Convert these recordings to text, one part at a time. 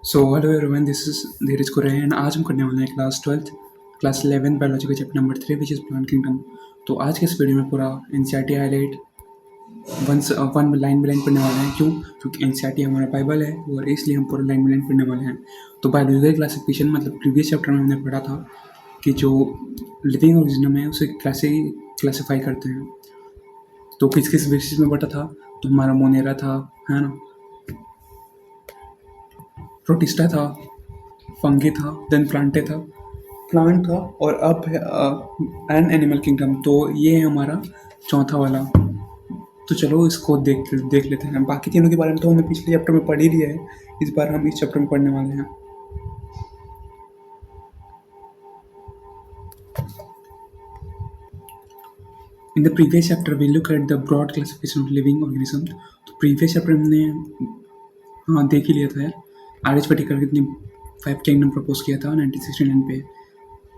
So hello everyone, this is Dheeraj Kure and आज हम करने वाले हैं क्लास 11 बायोलॉजी का chapter number 3 which is plant kingdom. तो आज के इस वीडियो में पूरा NCERT highlight one line by line पढ़ने वाले हैं। क्यों? क्योंकि एनसीईआरटी हमारा बाइबल है और इसलिए हम पूरा लाइन बाय लाइन पढ़ने वाले हैं। तो बायोलॉजिकल क्लासिफिकेशन मतलब प्रीवियस चैप्टर में हमने पढ़ा था कि जो लिविंग ऑर्गेनिज्म है उसे कैसे क्लासीफाई करते हैं। तो किस किस बेसिस में बटा था? तो हमारा मोनेरा था, है ना, प्रोटिस्टा था, फंगी था, देन प्लांट था और अब है एन एनिमल किंगडम। तो ये है हमारा चौथा वाला। तो चलो इसको देख लेते हैं। बाकी तीनों के बारे में तो हमने पिछले चैप्टर में पढ़ ही लिया है, इस बार हम इस चैप्टर में पढ़ने वाले हैं। In the previous chapter we look at the broad classification of living organism. तो प्रीवियस चैप्टर में हमने देख ही लिया था यार, आर.एच. व्हिटेकर ने 5 किंगडम प्रपोज किया था 1969 पे।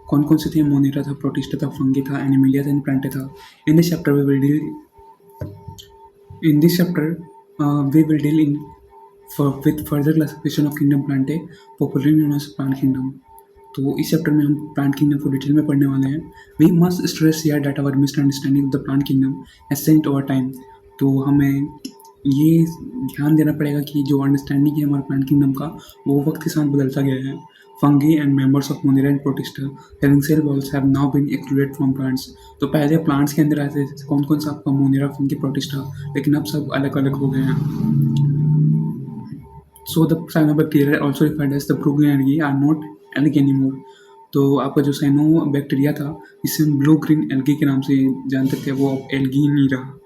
कौन कौन से थे? मोनेरा था, प्रोटिस्टा था, फंगी था, एनिमिलिया था एंड प्लांटे था। In this chapter we will deal with further classification of kingdom Plantae, popularly known as plant kingdom. तो इस चैप्टर में हम प्लांट किंगडम को डिटेल में पढ़ने वाले हैं। We must stress here that our misunderstanding of the plant kingdom has changed over time. तो हमें ये ध्यान देना पड़ेगा कि जो अंडरस्टैंडिंग है हमारे प्लांट किंगडम का वो वक्त के साथ बदलता गया है। Fungi and members of Monera and Protista having cell walls have now been excluded from plants. तो पहले प्लांट्स के अंदर आते थे कौन कौन सा आपका मोनेरा, फंगी, प्रोटिस्टा, लेकिन अब सब अलग अलग हो गए हैं। So the cyanobacteria, also referred as the Bruggen are not algae anymore. तो आपका जो साइनो बैक्टीरिया था इसे हम ब्लू ग्रीन एल्गी के नाम से जानते थे, वो अब एल्गी नहीं रहा।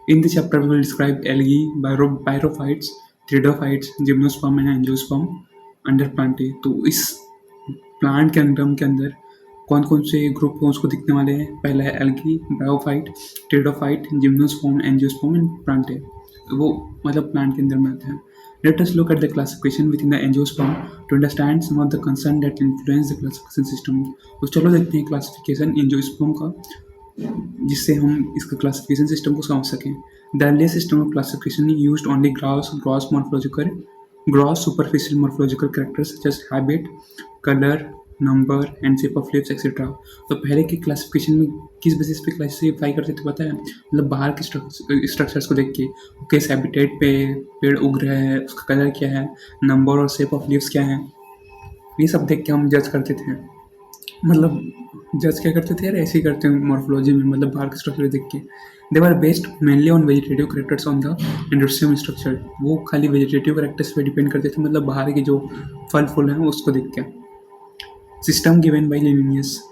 In this chapter we will describe algae, bryophytes, pteridophytes, gymnosperm and angiosperm under plantae. तो इस प्लांट किंगडम के अंदर कौन कौन से ग्रुप हैं उसको दिखने वाले हैं। पहला है algae, bryophyte, pteridophyte, gymnosperm, angiosperm and plantae. वो मतलब प्लांट के अंदर में आते हैं। Let us look at the classification within the angiosperm to understand some of the concerns that influence the classification system. तो चलो देखते हैं क्लासिफिकेशन एंजियोस्पर्म का, जिससे हम इसका क्लासिफिकेशन सिस्टम को समझ सकें। The earliest system of classification used only gross superficial morphological characters such as habit, color, number and shape of lips etcetera. तो पहले की क्लासिफिकेशन में किस बेसिस पे क्लासीफाई करते थे पता है? मतलब बाहर के स्ट्रक्चर्स को देख के किस हैबिटेट पे पेड़ उग रहा है, उसका कलर क्या है, नंबर और शेप ऑफ लिप्स क्या है, ये सब देख के हम जज करते थे। मतलब जज क्या करते थे यार, ऐसे ही करते हैं मॉर्फोलॉजी में, मतलब बाहर के स्ट्रक्चर देख के। They are based mainly on vegetative characters on the industrial structure. वो खाली वेजिटेटिव करेक्टर्स पे डिपेंड करते थे, मतलब बाहर के जो फल फूल हैं उसको देख के। सिस्टम गिवन बाई लिनियस,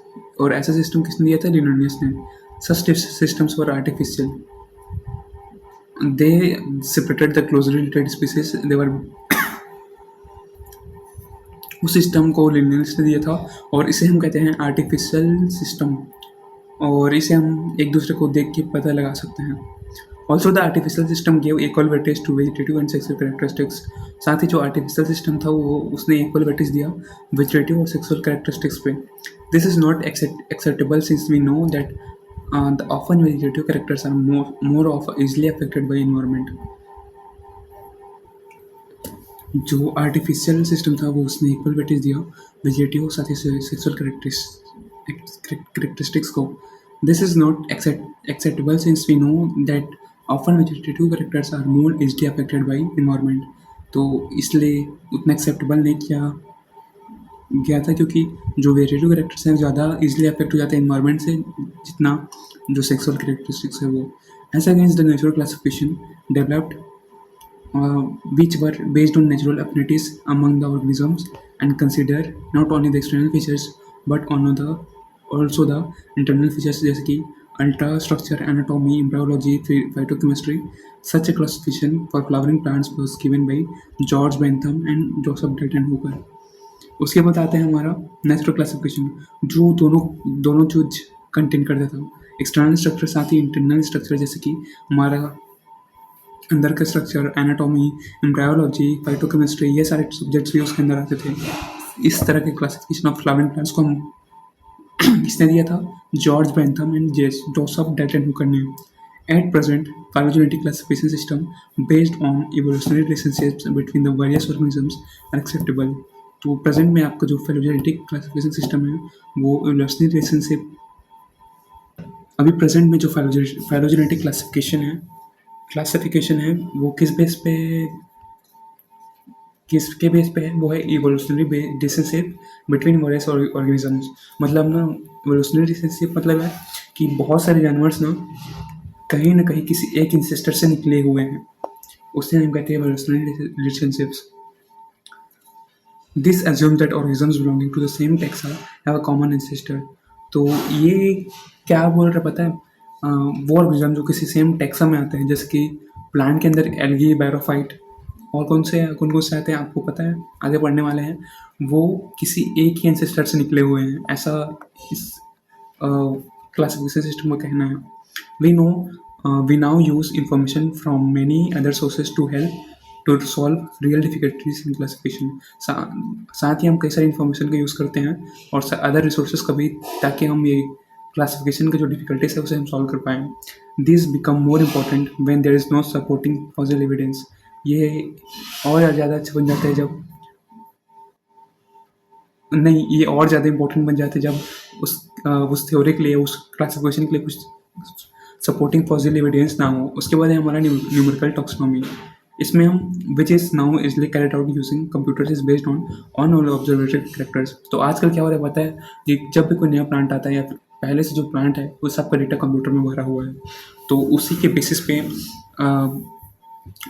और ऐसा सिस्टम किसने दिया था? लिनियस ने। Such systems were artificial, they separated the closely related species, they were उस सिस्टम को लिनियस ने दिया था और इसे हम कहते हैं आर्टिफिशियल सिस्टम, और इसे हम एक दूसरे को देख के पता लगा सकते हैं। Also the artificial system gave equal weightage to vegetative and sexual characteristics. साथ ही जो आर्टिफिशियल सिस्टम था वो उसने इक्वल वेटेज दिया वेजिटेटिव और सेक्सुअल कैरेक्टरिस्टिक्स पे। This is not acceptable since we know that the often vegetative characters are more of easily affected by environment. जो आर्टिफिशियल सिस्टम था वो उसने इक्वल वेटेज दिया वेजिटेटिव और साथ ही सेक्सुअल कैरेक्टरिस्टिक्स को। This is not acceptable since we know that often vegetative characters are more easily affected by environment। तो इसलिए उतना एक्सेप्टेबल नहीं किया गया था, क्योंकि जो वेजिटेटिव कैरेक्टर्स हैं ज़्यादा इजीली अफेक्ट हो जाते हैं इन्वायरमेंट से जितना जो सेक्सुअल कैरेक्टरिस्टिक्स है वो। As against the natural classification developed which were based on natural affinities among the organisms and consider not only the external features but also the internal features जैसे कि ultra structure, anatomy, embryology, phytochemistry. Such A classification for flowering plants was given by George Bentham and Joseph डेटन Hooker. उसके बाद आता है हमारा natural classification, जो दोनों चीज कंटेन करता था, एक्सटर्नल स्ट्रक्चर साथ ही इंटरनल स्ट्रक्चर, जैसे कि हमारा अंदर का स्ट्रक्चर, एनाटॉमी, एम्ब्रायोलॉजी, फाइटोकेमिस्ट्री, ये सारे सब्जेक्ट्स भी उसके अंदर आते थे। इस तरह के क्लासिफिकेशन ऑफ फ्लावरिंग प्लांट्स को हम किसने दिया था? George Bentham and Joseph डेटन Hooker ने। At present, phylogenetic classification system based on evolutionary relationships between the various organisms are acceptable. तो प्रेजेंट में आपका जो phylogenetic classification system है वो evolutionary relationship अभी प्रेजेंट में जो phylogenetic classification है वो किसके बेस पे है वो है evolutionary relationship between various organisms. मतलब ना इवोल्यूशनरी रिलेशनशिप मतलब है कि बहुत सारे जानवर्स ना कहीं किसी एक इंसेस्टर से निकले हुए हैं, उसे हम कहते हैं evolutionary relationships. This assume that organisms belonging to the same taxa have a common ancestor. तो ये क्या बोल रहा पता है, वो ऑर्गेनिज्म जो किसी सेम टैक्सा में आते हैं, जैसे कि प्लांट के अंदर एल्गी, बैरोफाइट और कौन कौन से आते हैं आपको पता है, आगे बढ़ने वाले हैं, वो किसी एक ही एंसेस्टर से निकले हुए हैं, ऐसा इस क्लासिफिकेशन सिस्टम का कहना है। We know we now use information from many other sources to help to solve real difficulties in classification. साथ ही हम कई सारी इन्फॉर्मेशन का यूज़ करते हैं और अदर रिसोर्सेज का भी, ताकि हम ये क्लासिफिकेशन का जो डिफिकल्टीज है उसे हम सॉल्व कर पाएँ। This become more important when there is no supporting fossil evidence. ये और ज़्यादा अच्छा बन जाता है जब नहीं, ये और ज़्यादा इम्पोर्टेंट बन जाते हैं जब उस थ्योरी के लिए, उस क्लासिफिकेशन के लिए कुछ सपोर्टिंग फॉसिल एविडेंस ना हो। उसके बाद है हमारा न्यूमेरिकल टैक्सोनॉमी। इसमें हम which is now easily carried out using computers is based on all observatory characters. तो आजकल क्या हो रहा है पता है, कि जब भी कोई नया प्लांट आता है या फिर पहले से जो प्लांट है वो सबका डेटा कंप्यूटर में भरा हुआ है, तो उसी के बेसिस पे हम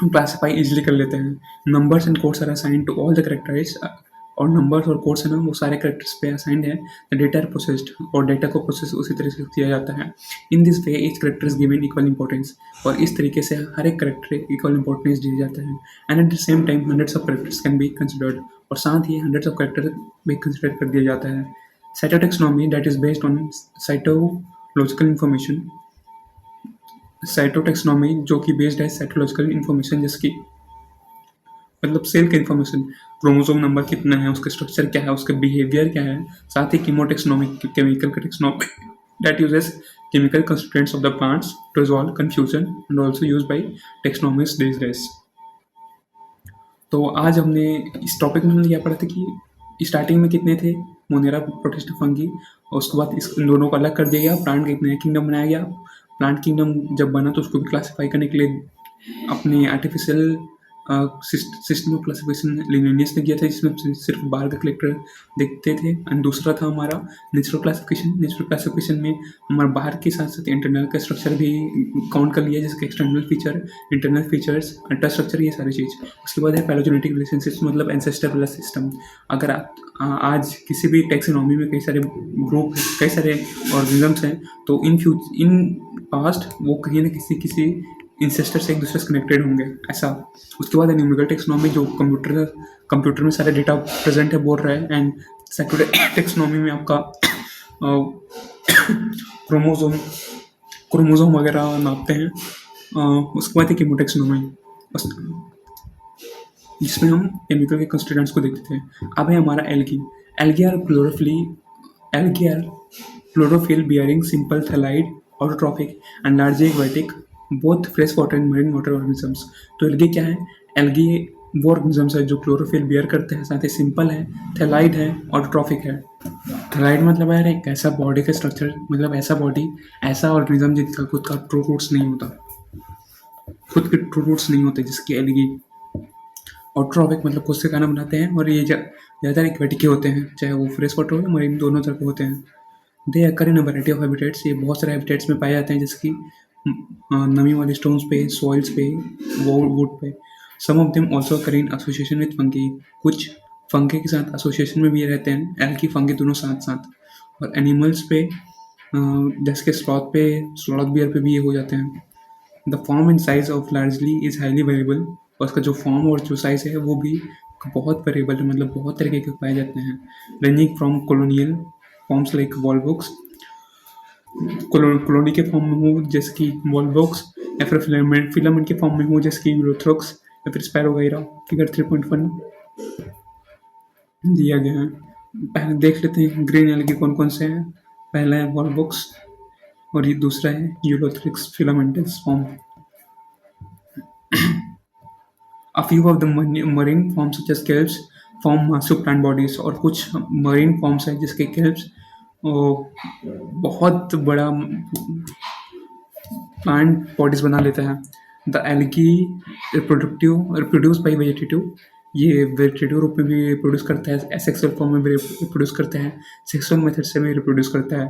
क्लासीफाई इजीली कर लेते हैं। Numbers and codes are assigned to all the characters, और नंबर्स और कोड्स है ना वो सारे कैरेक्टर्स पे असाइंड है। द डेटा आर प्रोसेस्ड, और डेटा को प्रोसेस उसी तरह से किया जाता है। In this way each character is given equal importance, और इस तरीके से हर एक कैरेक्टर इक्वल इंपॉर्टेंस दिया जाता है। And at the same time hundreds of characters can be considered, और साथ ही हंड्रेड्स ऑफ कैरेक्टर भी कंसिडर कर दिया जाता है। Cytotaxonomy that is based on cytological information. Cytotaxonomy जो कि बेस्ड है साइटोलॉजिकल इंफॉर्मेशन, जिसकी मतलब सेल का इन्फॉर्मेशन, क्रोमोसोम नंबर कितना है, उसका स्ट्रक्चर क्या है, उसका बिहेवियर क्या है। साथ ही कीमोटेक्सोनॉमी, केमिकल का taxonomy that uses chemical constituents of the plants to resolve confusion and also used by taxonomists these days। तो आज हमने इस टॉपिक में हमने क्या पढ़ा था कि स्टार्टिंग में कितने थे, मोनेरा, प्रोटिस्टा, फंगी, और उसके बाद इन दोनों को अलग कर दिया गया, प्लांट का एक नया किंगडम बनाया गया। प्लांट किंगडम जब बना तो उसको भी क्लासीफाई करने के लिए अपने artificial system of classification Linnaeus ने किया था, जिसमें सिर्फ बाहर का कलेक्टर देखते थे। एंड दूसरा था हमारा नेचुरल क्लासिफिकेशन। नेचुरल क्लासिफिकेशन में हमारे बाहर के साथ साथ इंटरनल का स्ट्रक्चर भी काउंट कर लिया, जैसे external feature, internal features, ultra structure, ये सारी चीज़। उसके बाद है पैलोजेनेटिक रिलेशनशिप, मतलब एंसेस्टर वाला सिस्टम। अगर आप आज किसी भी टैक्सोनॉमी में कई सारे ग्रुप, कई सारे ऑर्गेनिजम्स हैं, तो इन पास्ट वो कहीं ना किसी इंसेस्टर से एक दूसरे से कनेक्टेड होंगे, ऐसा। उसके बाद न्यूमेरिकल टेक्सोनॉमी जो कंप्यूटर में सारे डेटा प्रेजेंट है बोल रहा है। एंड सेक्रेटरी टेक्सोनॉमी में आपका क्रोमोसोम क्रोमोसोम वगैरह नापते हैं। उसके बाद है कीमोटेक्सोनॉमी, जिसमें हम केमिकल के कंस्टिट्यूएंट्स को देखते थे। अब है हमारा algae. Algae are chlorophyll bearing simple thalloid autotrophic and largely aquatic both fresh water and marine water organisms. तो एल्गी क्या है? एल्गी वो ऑर्गेनिजम्स है जो क्लोरोफिल बियर करते हैं, साथ ही सिंपल है, थैलाइड है, ऑटोट्रॉफिक है। थैलाइड मतलब यार एक ऐसा बॉडी का स्ट्रक्चर, मतलब ऐसा ऑर्गेनिज्म जिसका खुद का ट्रू रूट्स नहीं होता, खुद के ट्रू रूट्स नहीं होते, जिसकी एल्गी। ऑटोट्रॉफिक मतलब खुद से खाना बनाते हैं, और ये ज़्यादातर एक्वेटिक के होते हैं, चाहे वो फ्रेश वाटर हो या मरीन, दोनों तरह के होते हैं। दे occur in variety of habitats, ये बहुत सारे हैबिटेट्स में पाए जाते हैं, जैसे कि नमी वाले स्टोन्स पे, सॉइल्स पे, वुड पे। Some of them also occur in association with fungi, कुछ फंगी के साथ एसोसिएशन में भी रहते हैं, एल्गी फंगी दोनों साथ साथ। और एनिमल्स पे जैसे कि स्लॉथ बियर पे भी ये हो जाते हैं। The form and size of largely is highly variable, और उसका जो फॉर्म और जो साइज है वो भी बहुत वेरिएबल है, मतलब बहुत तरीके के पाए जाते हैं। Ranging from colonial forms like volvox, colony के फॉर्म में हो जैसे कि वॉलबुक्स, या फिर फिलामेंट के फॉर्म में हो जैसे कि यूरोथ्रोक्स या फिर स्पैरो वगैरह। फिगर 3.1 दिया गया है। पहले देख लेते हैं ग्रीन एल्गी कौन कौन से हैं। पहला है वॉलबुक्स, और ये दूसरा है Ulothrix filamentous form. A few of the marine forms such as kelps form massive plant bodies, और कुछ marine forms हैं जिसके kelps बहुत बड़ा प्लांट बॉडीज बना लेते हैं। The algae reproduce by vegetative, ये वेजिटेटिव रूप में भी रिप्रोड्यूस करता है, एसेक्सुअल फॉर्म में भी रिप्रोड्यूस करता है, सेक्सुअल मेथड से भी रिप्रोड्यूस करता है।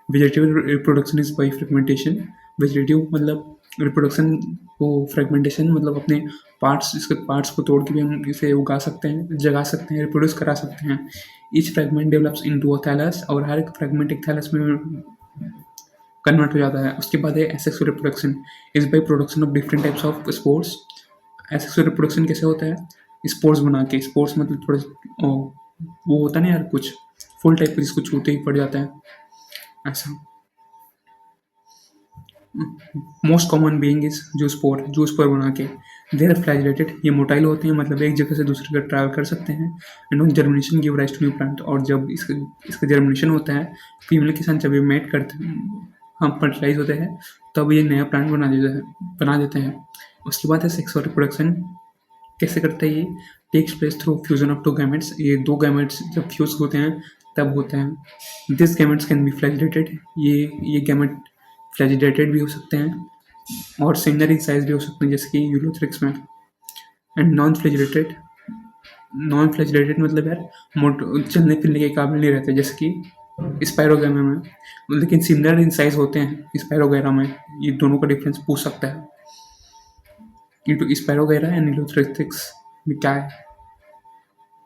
Vegetative reproduction is by fragmentation. Vegetative मतलब रिप्रोडक्शन को, फ्रेगमेंटेशन मतलब अपने पार्ट्स, इसके पार्ट्स को तोड़ के भी हम इसे उगा सकते हैं, जगा सकते हैं, रिप्रोड्यूस करा सकते हैं। Each fragment develops into a thallus, और हर एक फ्रेगमेंट एक थैलस में कन्वर्ट हो जाता है। उसके बाद है asexual reproduction is by production of different types of spores. Asexual reproduction कैसे होता है? स्पोर्स बना के, स्पोर्स मतलब थोड़े वो होता है ना यार, कुछ फुल टाइप का जिसको छूते ही पड़ जाता है, ऐसा। Most common being is zoospore बना के। दे आर फ्लैजिलेटेड, ये मोटाइल होते हैं, मतलब एक जगह से दूसरी जगह ट्रैवल कर सकते हैं। And on germination give rise to new plant, और जब इसका जर्मिनेशन होता है, फीमेल के साथ जब ये मेट करते हैं, हम फर्टिलाइज होते हैं, तब ये नया प्लांट बना देते हैं। उसके बाद है सेक्सुअल रिप्रोडक्शन। कैसे करता है ये? Takes place through fusion of two gametes. ये दो गैमेट्स जब फ्यूज होते हैं तब होते हैं। This gametes can be flagellated, ये गैमेट फ्लैजिलेटेड भी हो सकते हैं और सिमिलर इन साइज भी हो सकते हैं, जैसे कि यूलोथ्रिक्स में। एंड नॉन फ्लैजिलेटेड मतलब यार चलने फिरने के काबिल नहीं रहते, जैसे कि स्पायरोगैमा में, लेकिन सिमिलर इन साइज होते हैं स्पायरोगैरा में। ये दोनों का डिफरेंस पूछ सकता है कि तो स्पायरोगैरा एंड यूलोथ्रिक्स में क्या है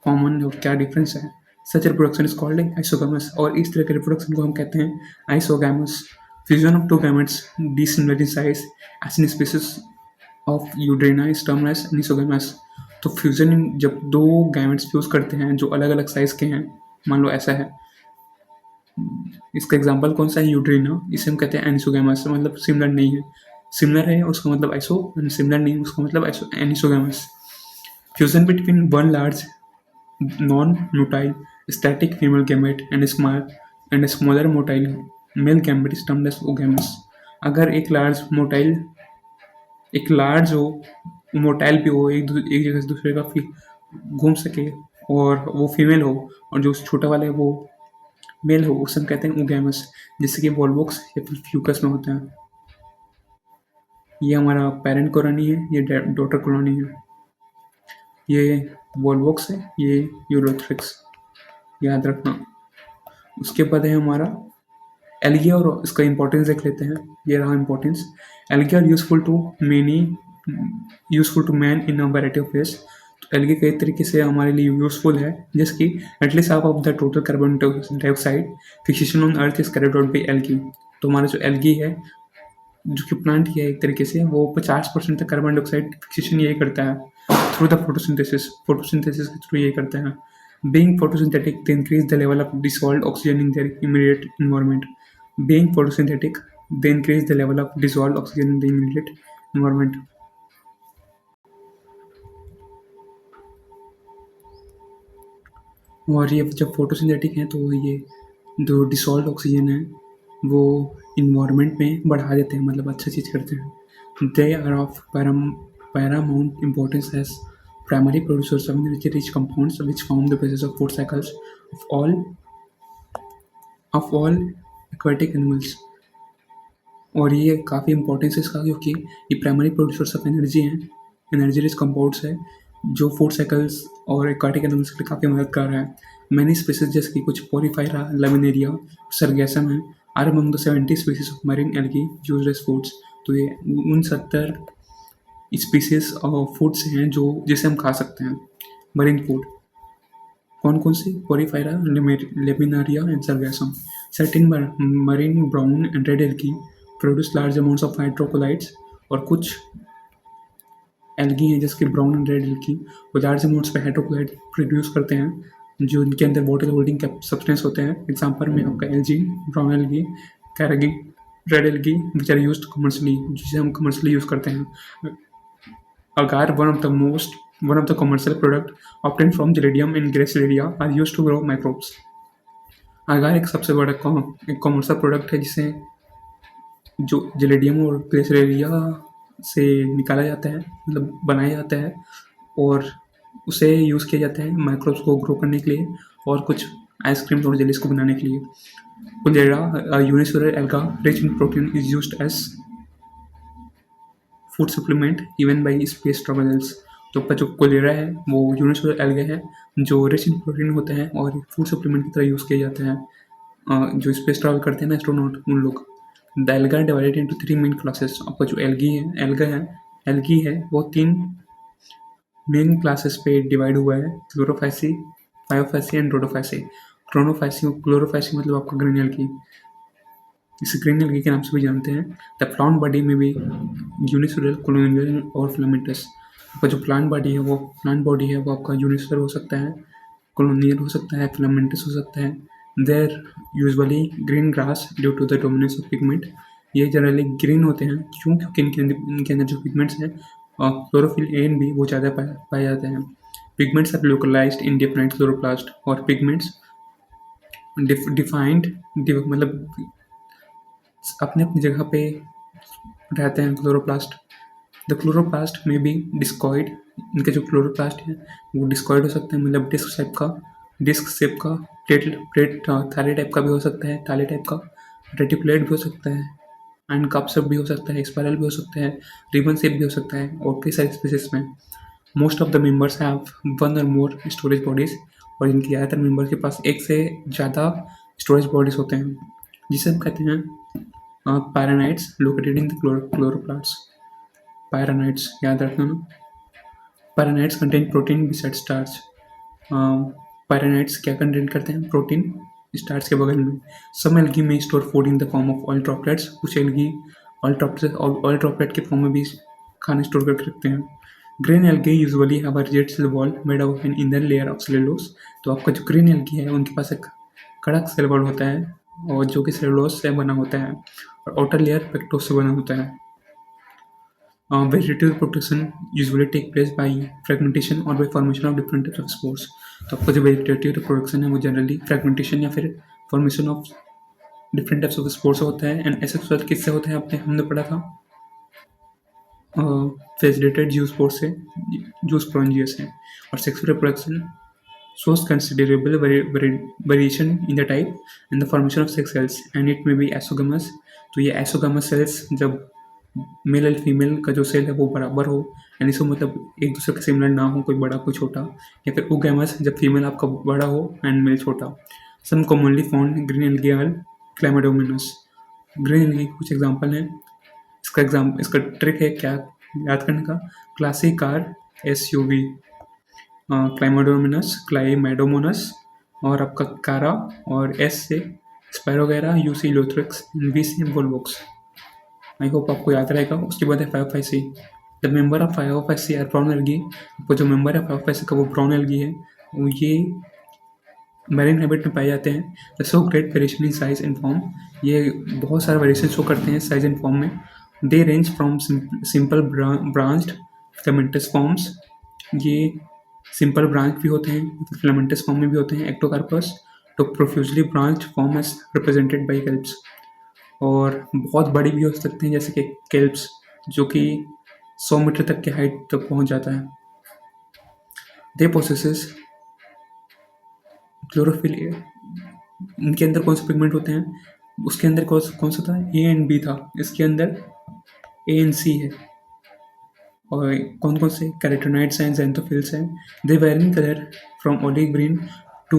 कॉमन और क्या डिफरेंस है। Such reproduction is called isogamous, और इस तरह के रिप्रोडक्शन को हम कहते हैं isogamous. Fusion of two gametes dissimilar in size as in species of eudorina is termed as anisogamous. तो फ्यूजन, जब दो गैमेट्स फ्यूज करते हैं जो अलग अलग साइज के हैं, मान लो ऐसा है, इसका एग्जांपल कौन सा है? यूड्रेना, इसे हम कहते हैं एनिसोगैमस, मतलब सिमिलर नहीं है। सिमिलर है उसका मतलब आइसो, सिमिलर नहीं है उसका मतलब anisogamous. Fusion between one large non-motile static female gamete and a smaller motile male gamete is termed as oogamous। अगर एक लार्ज हो, मोटाइल भी हो, एक जगह से दूसरे का घूम सके, और वो फीमेल हो, और जो छोटा वाला है वो मेल हो, उसे हम कहते हैं oogamous, जैसे कि वॉल्वोक्स या फिर फ्यूकस में होता है। ये हमारा पेरेंट कॉलोनी है, ये डॉटर कॉलोनी है। ये वॉल्वोक्स है, ये यूलोथ्रिक्स, याद रखना। उसके बाद है हमारा एल्गी, और इसका इंपॉर्टेंस देख लेते हैं। ये रहा importance. Algae are useful to man in a variety of ways. तो एल्गी कई तरीके से हमारे लिए यूजफुल है, जैसे कि at least half of the total carbon dioxide fixation on earth is carried out by algae. तो हमारा जो एल्गी है, जो कि प्लांट ही है एक तरीके से, वो 50% तक कार्बन डाइऑक्साइड फिक्सेशन यही करता है थ्रू द फोटोसिंथेसिस के थ्रू यही करता है। Being photosynthetic, they increase the level of dissolved oxygen in their immediate environment. Being photosynthetic, they increase the level of dissolved oxygen in the immediate environment. और ये जब फोटोसिंथेटिक हैं तो ये जो डिसॉल्व ऑक्सीजन है वो इन्वायरमेंट में बढ़ा देते हैं, मतलब अच्छा चीज़ करते हैं। They are of paramount importance as primary producers of energy-rich compounds which form the basis of food cycles of all aquatic animals। और ये काफ़ी इंपॉर्टेंस है इसका, क्योंकि ये प्राइमरी प्रोड्यूसर्स ऑफ एनर्जी हैं, एनर्जी रिच कंपाउंड्स है, जो फूड साइकिल्स और एक्वाटिक एनिमल्स के लिए काफ़ी मददगार है। मैनी स्पीसीज जैसे कि कुछ पोरीफायरा, लमिनेरिया, सरगैसम है, are among the 70 species of marine algae used as foods. तो ये उन 70 स्पीसीज ऑफ फूड्स हैं जो जिसे हम खा सकते हैं, मरीन फूड। कौन कौन सी? Porphyra, laminaria and sargassum. Certain marine brown and red algae produce large amounts of hydrocolloids, और कुछ एल्गी हैं जैसे कि ब्राउन एंड रेड एल्गी, वो लार्ज अमाउंट्स पे हाइड्रोकोलाइट प्रोड्यूस करते हैं, जो इनके अंदर वाटर होल्डिंग सब्सटेंस होते हैं। एग्जांपल में आपका algae, brown algae, carrageen, red algae which are used commercially, जिसे हम कमर्शियली यूज़ करते हैं। अगार, one of the commercial product obtained from Gelidium and Gracilaria are used to grow microbes। अगार एक सबसे बड़ा कॉमर्शियल प्रोडक्ट है जिसे जो जेलेडियम और ग्लिसरेरिया से निकाला जाता है, मतलब बनाया जाता है, और उसे यूज़ किया जाता है माइक्रोब्स को ग्रो करने के लिए और कुछ आइसक्रीम और जेलीज को बनाने के लिए। Chlorella, unicellular alga rich in protein, is used as food supplement even by space travellers. तो आपका जो कोलेरा है वो यूनिसेलुलर एल्गा है जो रिच इन प्रोटीन होता है और फूड सप्लीमेंट की तरह यूज़ किया जाता है। जो स्पेस ट्रैवल करते हैं ना एस्ट्रोनॉट, उन लोग। The alga divided into 3 main classes. आपका जो एल्गी है वो 3 मेन क्लासेस पे डिवाइड हुआ है: क्लोरोफाइसी, फायोफाइसी एंड रोडोफाइसी। क्लोरोफाइसी मतलब आपका ग्रीन एल्गी, इसे ग्रीन एल्गी के नाम से भी जानते हैं। द प्लांट बॉडी में भी यूनिसेलुलर, कोलोनियल और फिलामेंटस। आपका जो प्लांट बॉडी है वो आपका यूनिसेलुलर हो सकता है, कोलोनियल हो सकता है, फिलामेंटस हो सकता है। There usually green grass due to the dominance of pigment. ये जनरली ग्रीन होते हैं क्यों? क्योंकि इनके अंदर जो पिगमेंट्स हैं, क्लोरोफिल ए एंड बी, वो ज़्यादा पाए जाते हैं। Pigments are localised in different chloroplast, और पिगमेंट्स डिफाइंड, मतलब अपने अपनी जगह पे रहते हैं क्लोरोप्लास्ट। द क्लोरोप्लास्ट में भी डिस्कॉइड, इनके जो क्लोरोप्लास्ट हैं वो डिस्कॉइड हो सकते हैं, मतलब डिस्क शेप का, प्लेट थाली टाइप का भी हो सकता है, थाली टाइप का, रेटिकुलेट भी हो सकता है, एंड कप शेप भी हो सकता है, स्पाइरल भी हो सकता है, रिबन शेप भी हो सकता है, और कई सारी स्पीसीज में। Most of the members have one और मोर स्टोरेज बॉडीज, और इनके ज़्यादातर मेंबर के पास एक से ज़्यादा स्टोरेज बॉडीज होते हैं, जिसे हम कहते हैं pyrenoids located in the chloroplast. Pyrenoids याद रखना ना। Pyrenoids contain protein beside starch. Pyrenoids क्या कंटेन करते हैं? प्रोटीन स्टार्च के बगल में। सम एल्गी में store food in the form of oil droplets. कुछ एल्गी ऑयल ड्रॉपलेट के फॉर्म में भी खाना स्टोर करके रखते हैं। Green algae usually have a rigid cell wall made of an inner layer of cellulose. तो आपका जो ग्रीन एल्गी है उनके पास एक कड़क सेल वॉल होता है, और जो कि सेलुलोज से बना होता है, और आउटर लेयर पेक्टोज से बना होता है। Vegetative reproduction usually take place by fragmentation or by formation of different types of spores। तो आपका जो वेजिटेटिव रिप्रोडक्शन है वो जनरली फ्रेगमेंटेशन या फिर formation of different types of spores होता है। एंड एसेक्सुअल किससे होता है? हमने पढ़ा था वेजिटेटेड जूस्पोर से, जूस्पोरेंजिया से। और sexual reproduction shows considerable variation in the type and the formation of sex cells, and it may be asogamous। तो ये एसोगामस सेल्स जब मेल एंड फीमेल का जो सेल है वो बराबर हो, यानी इसको मतलब एक दूसरे के सिमिलर ना हो, कोई बड़ा कोई छोटा, या फिर ओगैमस जब फीमेल आपका बड़ा हो एंड मेल छोटा। Some commonly found green algae are chlamydomonas. Green algae के कुछ एग्जाम्पल हैं। इसका ट्रिक है क्या याद करने का? क्लासिकार SUV, क्लाइमेडोमोनस, और आपका कारा, और S से स्पायरोगैरा, UC लोथ्रिक्स, V से वोल्वोक्स। आई होप आपको याद रहेगा। उसके बाद है Phaeophyceae. The member of Phaeophyceae are brown algae. आपको जो मेंबर है फायोफाइसी का वो ब्राउन एल्गी है, वो ये मैरीन हैबिट में पाए जाते हैं। The show great variation in size and form. ये बहुत सारे वेरिएशन शो करते हैं साइज एंड फॉर्म में। They range from simple branched filamentous forms. ये सिंपल ब्रांच भी होते हैं, फिलामेंटस फॉर्म में भी होते हैं, एक्टोकार्पस, तो profusely branch form as represented by kelps. और बहुत बड़ी भी हो सकते हैं, जैसे कि केल्प्स, जो कि 100 मीटर तक के हाइट तक पहुंच जाता है। दे पोसेसेस क्लोरोफिल। इनके अंदर कौन से पिगमेंट होते हैं? उसके अंदर कौन सा था? A एंड B था, इसके अंदर A एंड C है। और कौन कौन से? कैरोटीनॉइड्स हैं, ज़ैंथोफिल्स हैं। They vary in colour from olive green to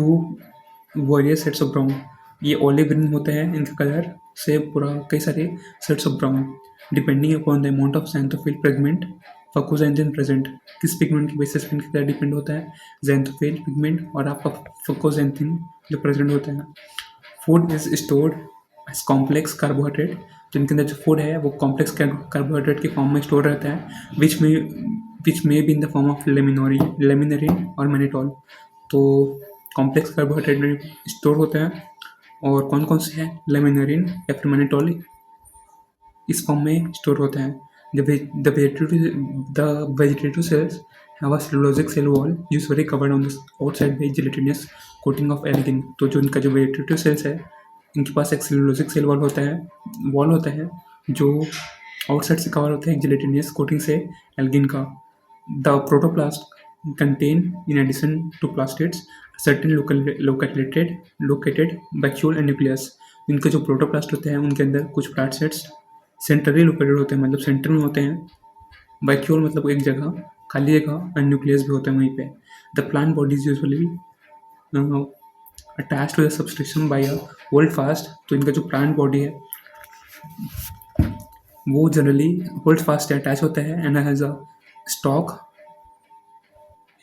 various shades of brown. ये ऑलिव ग्रीन होते हैं इनका कलर से पूरा कई सारे shades of brown, depending upon the amount of xanthophyll pigment fucoxanthin present. किस पिगमेंट की बेसिस पे इनका कलर डिपेंड होता है? ज़ैंथोफिल पिगमेंट और आपका फकोजेंथिन जो प्रेजेंट होता है। Food is stored as complex carbohydrate. तो इनके अंदर जो फूड है वो कॉम्प्लेक्स कार्बोहाइड्रेट के फॉर्म में स्टोर रहता है, विच में be in the form of laminarin और मैनिटोल। तो कॉम्प्लेक्स कार्बोहाइड्रेट में स्टोर होता है, और कौन कौन से हैं? लेमिनरिन या फिर मैनिटोल इस फॉर्म में स्टोर होता है। The vegetative cells have a cellulosic cell wall usually covered on the outside by gelatinous coating of algin. तो जो इनका जो वेजिटेटिव सेल्स है, इनके पास एक सेलुलोजिक सेल वॉल होता है, जो आउटसाइड से कवर होते हैं जिलेटिनियस कोटिंग से एल्गिन का। The protoplast contain in addition to plastids certain located vacuole and nucleus। इनके जो प्रोटोप्लास्ट होते हैं उनके अंदर कुछ प्लास्टिड्स सेंट्रली लोकेटेड होते हैं, मतलब सेंटर में होते हैं। वैक्यूल मतलब एक जगह खाली जगह, एंड न्यूक्लियस भी होता है वहीं पे। The plant body is usually attach to the substation by a holdfast. तो इनका जो प्लांट बॉडी है वो जनरली होल्ड फास्ट से अटैच होता है, एंड हैज अ स्टॉक,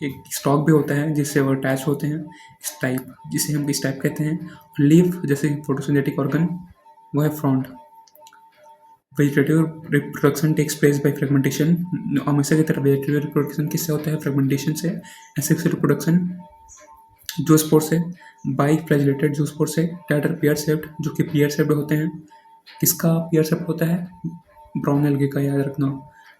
एक स्टॉक भी होता है जिससे वो अटैच होते हैं, इस टाइप, जिसे हम इस टाइप कहते हैं। लीफ जैसे फोटोसिंथेटिक ऑर्गन वो है frond. Vegetative reproduction takes place by fragmentation. हमेशा की तरह वेजिटेटिव रिप्रोडक्शन किससे होता है? फ्रेगमेंटेशन से। एसेक्सुअल रिप्रोडक्शन जूस्पोर से, बाई फ्लैजिलेटेड जूस्पोर से, दैट आर पेयर शेप्ड, जो कि पेयर शेप्ड होते हैं। किसका पेयर शेप्ड होता है? ब्राउन एल्गे का, याद रखना।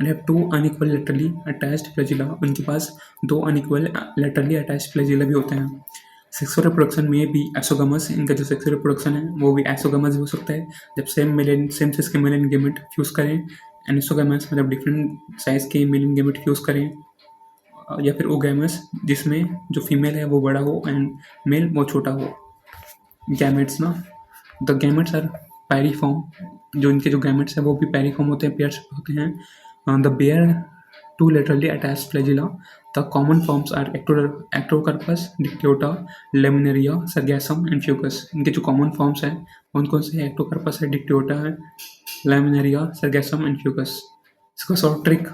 And have two unequal laterally attached flagella. उनके पास दो अनइक्वल लेटरली अटैच्ड फ्लैजिला भी होते हैं। सेक्सुअल रिप्रोडक्शन में भी एसोगमस, इनका जो सेक्सुअल रिप्रोडक्शन है वो भी एसोगमस हो सकता है, जब सेम सेक्स के मेल एंड गेमेट फ्यूज करें। एनिसोगमस मतलब डिफरेंट साइज के मेल एंड गेमेट फ्यूज करें, या फिर ओगैमस जिसमें जो फीमेल है वो बड़ा हो एंड मेल वो छोटा हो। गैमेट्स ना, द गैमेट्स आर पैरीफॉर्म, जो इनके जो गैमेट्स हैं वो भी पैरीफॉर्म होते हैं, पेयर्स होते हैं। The bear two laterally attached flagella. The common forms are ectocarpus, dictyota, laminaria, sargassum and fucus. इनके जो कॉमन फॉर्म्स हैं कौन कौन से हैं? एक्टोकर्पस है, डिक्टियोटा है, लेमिनेरिया, सरगैसम एंड फ्यूकस। इसका शॉर्ट ट्रिक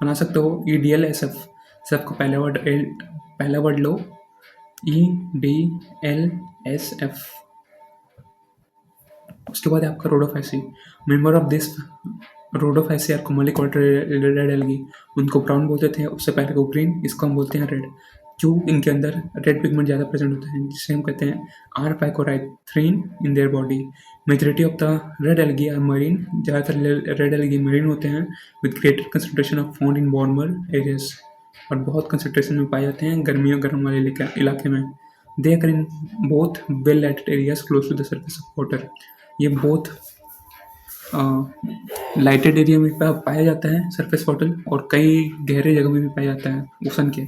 बना सकते हो EDLSF। सब का पहला वर्ड लो, EDLSF। उसके बाद आपका Rhodophyceae. Member of this Rhodophyceae are commonly called red algae. उनको ब्राउन बोलते थे, उससे पहले को ग्रीन, इसको हम बोलते हैं रेड। क्यों? इनके अंदर रेड पिगमेंट ज़्यादा प्रेजेंट होता है, जिसे हम कहते हैं R-picorithrine in their body. Majority of the red algae are marine. ज़्यादातर रेड एल्गी मरीन होते हैं, with greater concentration of found in warmer areas, और बहुत कंसंट्रेशन में पाए जाते हैं गर्म वाले इलाके में। They occur in both well lighted areas close to the surface of water. ये बोथ लाइटेड एरिया में पाया जाता है, सरफेस वाटर, और कई गहरे जगह में भी पाया जाता है, ओशन के,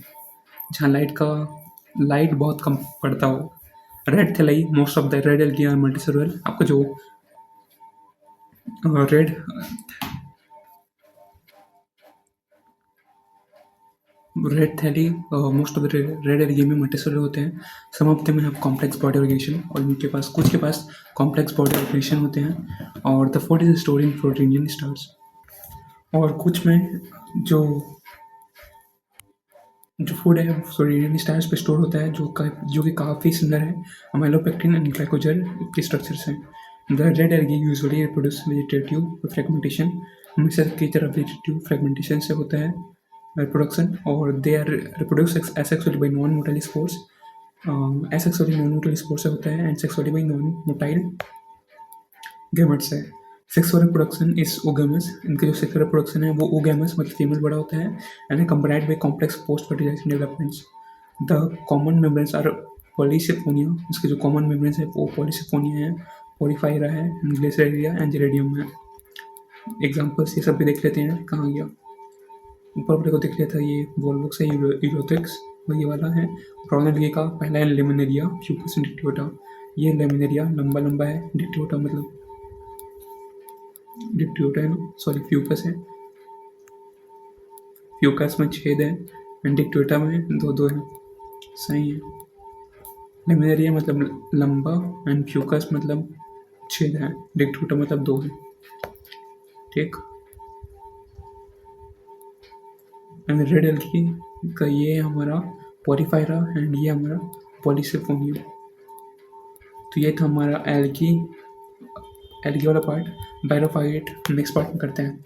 जहाँ लाइट बहुत कम पड़ता हो। Red thalli, most of the red algae are multicellular. आपका जो red thalli, most of the red algae में मल्टीसेलुलर होते हैं। Some of them have complex body organisation, और इनके पास कुछ के पास कॉम्प्लेक्स बॉडी ऑर्गेनाइजेशन होते हैं। और the food is stored in प्रोटीनियन स्टार्च, और कुछ में जो फूड है प्रोटीनियन स्टार्च पे स्टोर होता है, जो कि काफ़ी सुंदर है। अमाइलोपेक्टिन एंड ग्लाइकोजेन के स्ट्रक्चर से। The red algae usually reproduce vegetative fragmentation, हमेशा की तरह वेजिटेटिव फ्रेगमेंटेशन से होता है reproduction, और they are reproduced asexually by non-motile spores। asexually non-motile spores से होता है, and sexually by non-motile gametes है। Sexual reproduction is oogamous. इनके जो सेक्सुअल रिप्रोडक्शन है वो ओगेमस मतलब फीमेल बड़ा होता है, and combined by complex post fertilization developments. The common membranes are Polysiphonia. इसके जो कॉमन मेम्ब्रेन्स है वो पॉलीसिफोनिया है, पॉलीफायरा है, ग्लेसरेरिया एंड जेरेडियम है। एग्जाम्पल्स ये सब भी देख लेते हैं, कहाँ गया ऊपर अपने को देख लिया था, ये वोल्वोक्स है, यूरोथेक्स वही वाला है। ब्राउन एल्गी का पहला है लेमिनेरिया, फ्यूकस डिक्टियोटा। ये लेमिनेरिया लंबा है, डिक्टियोटा मतलब डिक्टियोटा है ना, सॉरी फ्यूकस है। फ्यूकस में छेद है, एंड डिक्टियोटा में दो है, सही है। लेमिनेरिया मतलब लंबा, एंड फ्यूकस मतलब छेद है, डिक्टियोटा मतलब दो है, ठीक। एंड रेड एल्गी का ये हमारा पॉलीफायरा, एंड ये हमारा पॉलीसिफोनिया। तो ये था हमारा एल्गी वाला पार्ट। बैरोफाइट नेक्स्ट पार्ट में करते हैं।